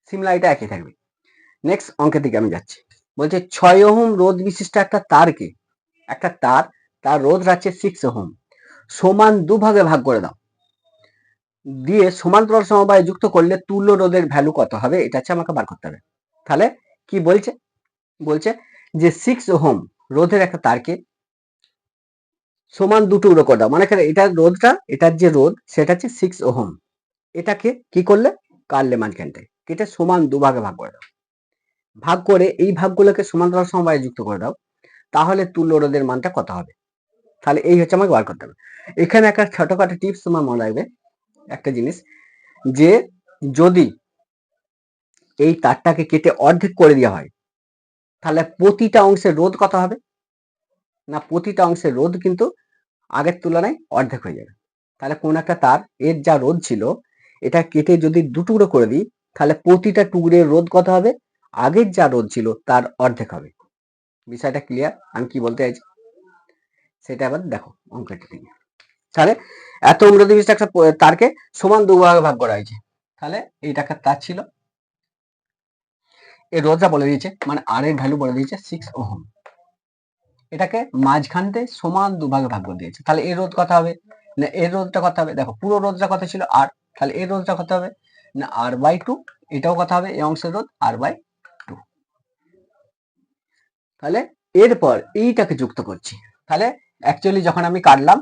সিমিলারিটা একই থাকবে। নেক্সট অঙ্কের দিকে আমি যাচ্ছি। বলছে 6 ওহম রোধ বিশিষ্ট একটা তারকে একটা তার রোধ রাখছে 6 ওহম সমান দুভাগে ভাগ করে দাও দিয়ে সমান্তরাল সমবায়ে যুক্ত করলে তুল্য রোধের ভ্যালু কত হবে এটা হচ্ছে আমাকে বার করতে হবে। তাহলে কি বলছে বলছে যে 6 ওহম রোধের একটা তারকে সমান দু টুকরো করে দাও, মানে এটার রোধটা এটার যে রোধ সেটা হচ্ছে 6 ওহম, এটাকে কি করলে কাটলে মাঝখানটায় কেটে সমান দুভাগে ভাগ করে দাও, ভাগ করে এই ভাগগুলোকে সমান্তরাল সমবায়ে যুক্ত করে দাও, তাহলে তুল্য রোধের মানটা কত হবে। তাহলে এই হচ্ছে আমাকে বার করতে হবে। এখানে একটা ছোটখাটো টিপস তোমার মনে রাখবে একটা জিনিস, যে যদি এই তারটাকে কেটে অর্ধেক করে দেওয়া হয় তাহলে প্রতিটা অংশের রোধ কত হবে না প্রতিটা অংশের রোধ কিন্তু আগের তুলনায় অর্ধেক হয়ে যাবে। তাহলে কোন একটা তার এর যা রোধ ছিল এটা কেটে যদি দু টুকরো করে দিই তাহলে প্রতিটা টুকরের রোধ কত হবে আগের যা রোধ ছিল তার অর্ধেক হবে। বিষয়টা ক্লিয়ার আমি কি বলতে চাইছি সেটা আবার দেখো অঙ্কটা থেকে। তাহলে এত রোধ বিশিষ্ট একটা তারকে সমান দুভাগে ভাগ করা হয়েছে, তাহলে এইটা একটা তার ছিল, এর রোধটা বলে দিয়েছে মানে আর এর ভ্যালু বলে দিয়েছে 6 ওহম, এটাকে মাঝখানতে সমান দুভাগে ভাগ করে দিয়েছে। তাহলে এর রোধ কত হবে না এর রোধটা কত হবে দেখো পুরো রোধটা কত ছিল আর, তাহলে এর রোধটা কত হবে না R/2 এটাও কত হবে এই অংশের রোধ R/2। তাহলে এরপর এইটাকে যুক্ত করছি। তাহলে অ্যাকচুয়ালি যখন আমি কাটলাম,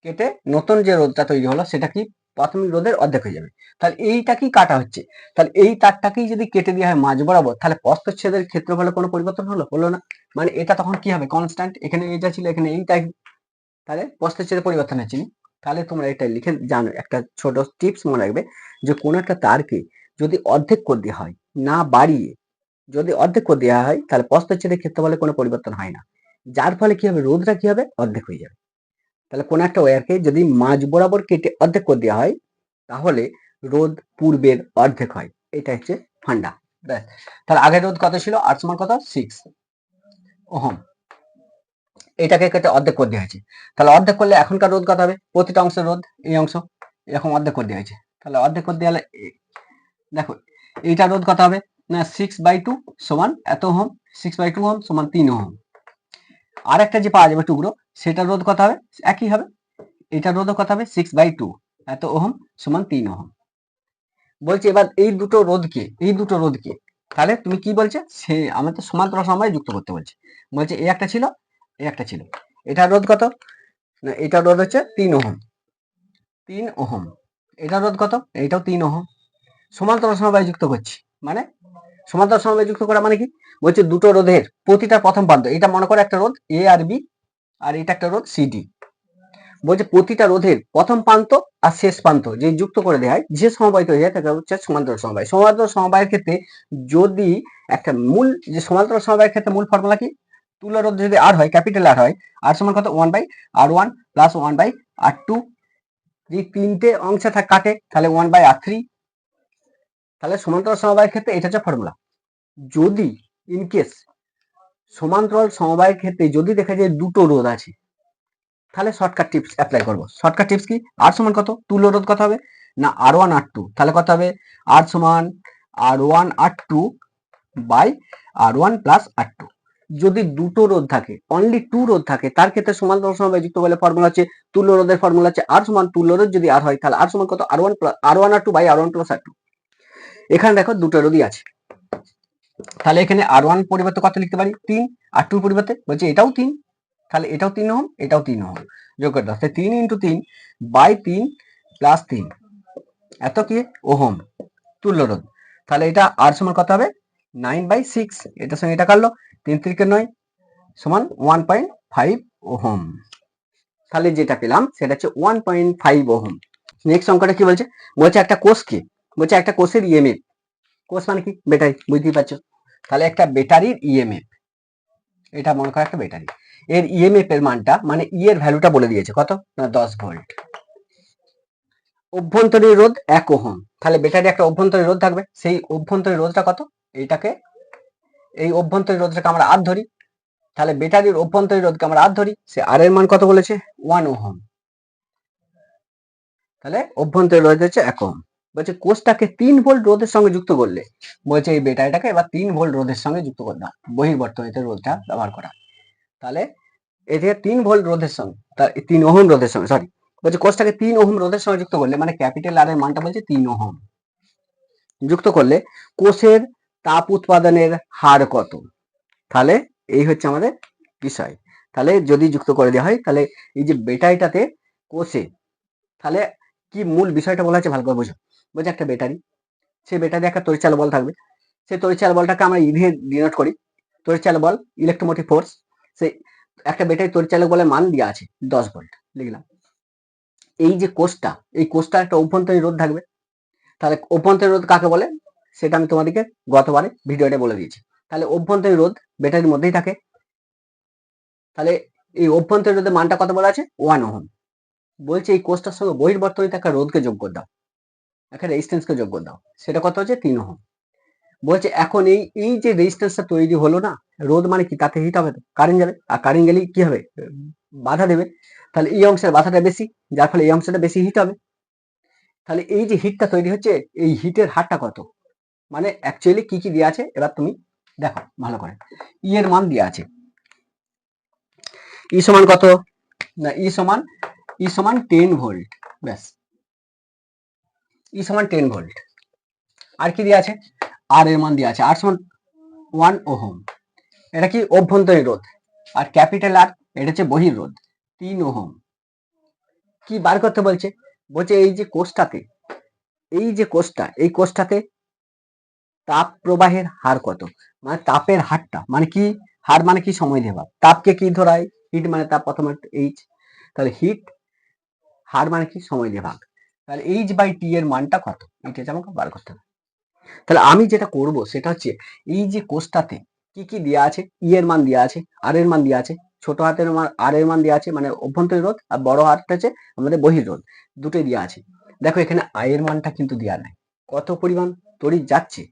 কেটে নতুন যে রোধটা তৈরি হলো সেটা কি প্রাথমিক রোধের অর্ধেক হয়ে যাবে। তাহলে এইটাকেই কাটা হচ্ছে। তাহলে এই তারটাকেই যদি কেটে দেওয়া হয় মাঝ বরাবর, তাহলে প্রস্থচ্ছেদের ক্ষেত্রফলে কোনো পরিবর্তন হলো না। মানে এটা তখন কি হবে কনস্ট্যান্ট, এখানে এইটা ছিল এখানে এইটাই, তাহলে প্রস্থচ্ছেদের পরিবর্তন হচ্ছে না। তাহলে তোমরা এটা লিখে জানো, একটা ছোট টিপস মনে রাখবে যে কোন একটা তারকে যদি অর্ধেক করে দেওয়া হয় না বাড়িয়ে, যদি অর্ধেক করে দেওয়া হয় তাহলে প্রস্থচ্ছেদের ক্ষেত্রফলে কোনো পরিবর্তন হয় না, যার ফলে কি হবে রোধটা কি হবে অর্ধেক হয়ে যাবে। তাহলে কোন একটা ওয়্যারকে যদি মাঝ বরাবর কেটে অর্ধেক করে দেওয়া হয় তাহলে রোধ পূর্বের অর্ধেক হয়। এটা হচ্ছে ফান্ডা। ব্যাস। তাহলে আগের রোধ কত ছিল, আর সমান কত 6 ওহম, এটাকে কেটে অর্ধেক করে দেওয়া হয়েছে। তাহলে অর্ধেক করলে এখনকার রোধ কত হবে, প্রতিটা অংশের রোধ এই অংশ এরকম অর্ধেক করে দেওয়া হয়েছে। তাহলে অর্ধেক করে দেওয়া হলে দেখো এইটা রোধ কত হবে না 6/2 সমান এত ওহম, 6/2 ওহম সমান 3 ওহম। আর একটা যে পাওয়া যাবে টুকরো সেটা রোধ কত হবে, একই হবে, এটা রোধ কত হবে 6/2 এত ওহম সমান 3 ওহম। বলছে এবার এই দুটো রোধকে তাহলে তুমি কি বলছে, সে আমাদের সমান্তরাল সমবায়ে যুক্ত করতে বলছে। বলছে এই একটা ছিল এই একটা ছিল, এটা রোধ কত না এটা রোধ হচ্ছে 3 ওহম, 3 ওহম। এটা রোধ কত, এটাও 3 ওহম। সমান্তরাল সমবায়ে যুক্ত করছি, মানে সমান্তরাল সমবায়ে যুক্ত করা মানে কি, বলছে দুটো রোধের প্রতিটা প্রথম প্রান্ত, এটা মনে করো একটা রোধ এ আর বি, আর এটা একটা রোধ সিডি। বলছে প্রতিটা রোধের প্রথম প্রান্ত আর শেষ প্রান্ত যে যুক্ত করে দেওয়া হয়, যে সমবায় তৈরি হয় তাকে হচ্ছে সমান্তরাল সমবায়। সমান্তরাল সমবায়ের ক্ষেত্রে যদি একটা মূল, যে সমান্তরাল সমবায়ের ক্ষেত্রে মূল ফর্মুলা কি, তুল্য রোধ যদি আর হয়, ক্যাপিটাল আর হয়, আর সমান কত 1/r1 প্লাস 1/r2, যদি তিনটে অংশে কাটে তাহলে 1/r3। তাহলে সমান্তরাল সমবায়ের ক্ষেত্রে এটা হচ্ছে ফর্মুলা। যদি ইনকেস সমান্তরাল সমবায়ের ক্ষেত্রে যদি দেখা যায় দুটো রোধ আছে, তাহলে শর্টকাট টিপস অ্যাপ্লাই করবো। শর্টকাট টিপস কি, আর সমান কত তুল্য রোধ কত হবে না R1 R2, তাহলে কত হবে আর সমান R1 R2 by R1 plus R2। যদি দুটো রোধ থাকে, অনলি টু রোধ থাকে, তার ক্ষেত্রে সমান্তরাল সমবায় যুক্ত বলে ফর্মুলা হচ্ছে, তুল্য রোধের ফর্মুলা হচ্ছে আর সমান, তুল্য রোধ যদি আর হয় তাহলে আর সমান কত R1 R2 by R1 plus R2। এখানে দেখো দুটো রোধই আছে, তাহলে এখানে R1 পরিবর্তে কত লিখতে পারি 3, R2 পরিবর্তে বলছে এটাও 3, তাহলে এটাও 3 ওহম এটাও 3 ওহম, যোগ করে দাও, 3 × 3 বাই 3 প্লাস 3 এত কি ওহম তুল্য রোধ। তাহলে এটা আর সমান কত হবে 9/6, এটার সঙ্গে এটা কাটলো 3 × 3 = 9 সমান 1.5 ওহম। তাহলে যেটা পেলাম সেটা হচ্ছে 1.5 ওহম। নেক্সট অঙ্কটা কি বলছে, বলছে একটা কোষকে, বলছে একটা কোষের ইএমএফ, কোষ মানে কি ব্যাটারি, বুঝতেই পারছো। তাহলে একটা ব্যাটারির ইএমএফ, এটা মনে করো একটা ব্যাটারি, এর ইএমএফ এর মানটা মানে ই এর ভ্যালুটা বলে দিয়েছে কত না 10 ভোল্ট, অভ্যন্তরীণ রোধ 1 ওহম। তাহলে ব্যাটারি একটা অভ্যন্তরীণ রোধ থাকবে, সেই অভ্যন্তরীণ রোধটা কত, এইটাকে এই অভ্যন্তরীণ রোধটাকে আমরা আর ধরি, তাহলে ব্যাটারির অভ্যন্তরীণ রোধকে আমরা আর ধরি, সে আর এর মান কত বলেছে 1 ওহম, তাহলে অভ্যন্তরীণ রোধ হচ্ছে 1 ওহম। বলছে কোষটাকে 3 ভোল্ট রোধের সঙ্গে যুক্ত করলে, বলছে এই ব্যাটারিটাকে এবার 3 ভোল্ট রোধের সঙ্গে যুক্ত করে দাও, বহির্বর্তনীতে রোধটা ব্যবহার করা। তাহলে এদিকে 3 ভোল্ট রোধের সঙ্গে, তার 3 ওহম রোধের সঙ্গে, সরি বলছে কোষটাকে 3 ওহম রোধের সঙ্গে যুক্ত করলে, মানে ক্যাপিটাল আর এর মানটা বলছে 3 ওহম যুক্ত করলে কোষের তাপ উৎপাদনের হার কত। তাহলে এই হচ্ছে আমাদের বিষয়। তাহলে যদি যুক্ত করে দেওয়া হয় তাহলে এই যে ব্যাটারিটাতে কোষে, তাহলে কি মূল বিষয়টা বলা আছে ভালো করে বোঝো। বলছে একটা ব্যাটারি, সেই ব্যাটারি একটা তড়িৎচালক বল থাকবে, সেই তড়িৎচালক বলটাকে আমরা ইভি ডিনোট করি, তড়িৎচালক বল ইলেকট্রোমোটিভ ফোর্স। সেই একটা ব্যাটারি তড়িৎচালক বলের মান দেওয়া আছে 10 ভোল্ট লিখলাম। এই যে কোষটা, এই কোষটা একটা অভ্যন্তরীণ রোধ থাকবে, তাহলে অভ্যন্তরীণ রোধ কাকে বলে সেটা আমি তোমাদেরকে গতবারে ভিডিওটা বলে দিয়েছি। তাহলে অভ্যন্তরীণ রোধ ব্যাটারির মধ্যেই থাকে, তাহলে এই অভ্যন্তরীণ রোধের মানটা কত বলা আছে 1 ওহম। বলছে এই কোষটার সঙ্গে বহির্বর্তনীতে একটা রোধকে যোগ করে দাও, একটা রেজিস্ট্যান্সকে যোগ করে দাও, সেটা কত হচ্ছে 3 ওহম। বলছে এখন এই যে রেজিস্ট্যান্সটা তৈরি হলো না, রোধ মানে কি, তাতে হিট হবে, তো কারেন্ট যাবে, আর কারেন্ট গেলে কি হবে বাধা দেবে, তাহলে এই অংশের বাধাটা বেশি, যার ফলে এই অংশটা বেশি হিট হবে। তাহলে এই যে হিটটা তৈরি হচ্ছে, এই হিটের হারটা কত, মানে অ্যাকচুয়ালি কি কি দেওয়া আছে এবার তুমি দেখো ভালো করে। ই এর মান দেওয়া আছে, ই সমান কত না ই সমান 10 ভোল্ট, ব্যাস ই সমান 10 ভোল্ট। আর কি দেওয়া আছে আর এর মান দেওয়া আছে, আর সমান 1 ওহম, এটা কি অভ্যন্তরীণ রোধ। আর ক্যাপিটাল আর এটা হচ্ছে বহির রোধ 3 ওহম। কি বার করতে বলছে? বলছে এই যে কোষটাতে, এই যে কোষটা, এই কোষটাতে তাপ প্রবাহের হার কত, মানে তাপের হারটা, মানে কি হার মানে কি সময় দিয়ে ভাগ, তাপকে কি ধরায়, হিট মানে তাপ, প্রথমে এইচ, তাহলে হিট হার মানে কি সময় দিয়ে ভাগ, তাহলে এইচ বাই টি এর মানটা কত, এটা হচ্ছে আমাকে বার করতে হবে। তাহলে আমি যেটা করব সেটা হচ্ছে এই যে কোষটাতে কি কি দেওয়া আছে, ই এর মান দেওয়া আছে, আর এর মান দেওয়া আছে, ছোট হাতের মান আর এর মান দেওয়া আছে মানে অভ্যন্তরীণ রোধ, আর বড় হাতটা হচ্ছে আমাদের বহির রোধ, দুটোই দেওয়া আছে। দেখো এখানে আই এর মানটা কিন্তু দেওয়া নাই, কত পরিমাণ তড়িৎ যাচ্ছে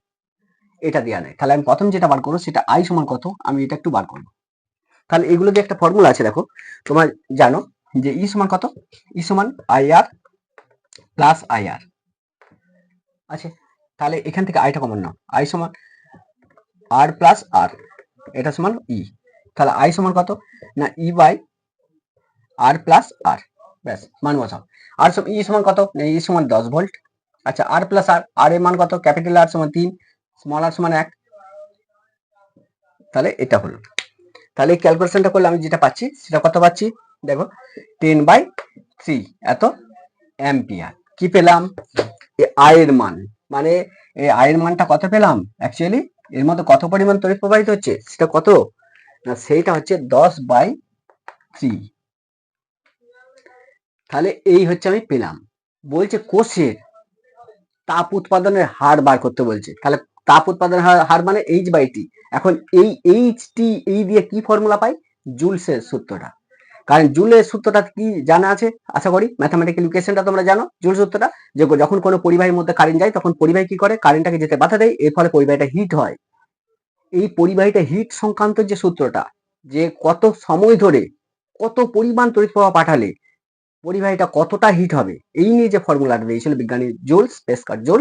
এটা দেওয়া নাই। তাহলে আমি প্রথম যেটা বার করবো সেটা আই সমান কত, আমি এটা একটু বার করবো। তাহলে এগুলো যে একটা ফর্মুলা আছে, দেখো তোমরা জানো যে ই সমান কত, ই সমান আই আর প্লাস আই আর আছে। তাহলে এখান থেকে আইটা কমন নাও, আই সমান আর প্লাস আর, এটা সমান ই। তাহলে আই সমান কত না ই বাই আর প্লাস আর, ব্যাস মান বসাও। আর ই সমান কত না ই সমান 10 ভোল্ট। আচ্ছা আর প্লাস আর, আর এর মান কত, ক্যাপিটাল আর সমান 3, স্মল আর সমান 1। তাহলে এটা হলো, তাহলে এই ক্যালকুলেশনটা করলে আমি যেটা পাচ্ছি সেটা কত পাচ্ছি, দেখো 10/3 এত অ্যাম্পিয়ার। কি পেলাম, আয়ের মান, মানে এই আয়ের মানটা কত পেলাম, অ্যাকচুয়ালি এর মধ্যে কত পরিমাণ তড়িৎ প্রবাহিত হচ্ছে সেটা কত না, সেইটা হচ্ছে 10/3। তাহলে এই হচ্ছে আমি পেলাম। বলছে কোষের তাপ উৎপাদনের হার বার করতে বলছে, তাহলে তাপ উৎপাদনের হার মানে এইচ বাই টি। এখন এই এইচ টি এই দিয়ে কি ফর্মুলা পাই, জুলসের সূত্রটা, কারণ জুলের সূত্রটা কি জানা আছে আশা করি, ম্যাথামেটিক্যাল ইকুয়েশনটা তোমরা জানো, জুল সূত্রটা যে যখন কোনো পরিবাহীর মধ্যে কারেন্ট যায় তখন পরিবাহী কি করে, কারেন্টটাকে যেতে বাধা দেয়, এর ফলে পরিবাহীটা হিট হয়। এই পরিবাহীটা হিট সংক্রান্ত যে সূত্রটা, যে কত সময় ধরে কত পরিমাণ তড়িৎ প্রবাহ পাঠালে পরিবাহীটা কতটা হিট হবে, এই নিয়ে যে ফর্মুলাটা দিয়েছিল বিজ্ঞানী জুলস পেস্কার জুল,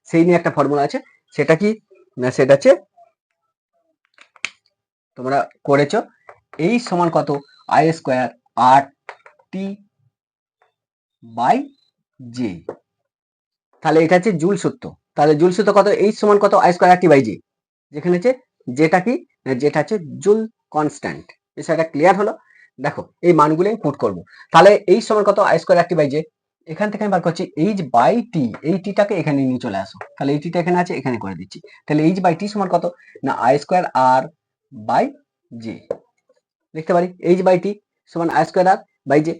সেই নিয়ে একটা ফর্মুলা আছে। সেটা কি না, সেটা হচ্ছে তোমরা করেছো, এই সমান কত I square R T by J. তাহলে এটা হচ্ছে জুল সূত্র। তাহলে জুল সূত্র কত, এইচ সমান কত I square R T by J, যেখানে হচ্ছে যেটা কি না, যেটা হচ্ছে জুল কনস্ট্যান্ট। বিষয়টা ক্লিয়ার হলো। দেখো এই মানগুলো আমি পুট করবো। তাহলে এইচ সমান কত I square R T by J, এখান থেকে আমি বার করছি এইচ বাই টি, এই টিটাকে এখানে নিয়ে চলে আসো, তাহলে এই টিটা এখানে আছে এখানে করে দিচ্ছি। তাহলে এইচ বাই টি সমান কত না I square R by J, লিখতে পারি এইচ বাই টি সমান I square R by J.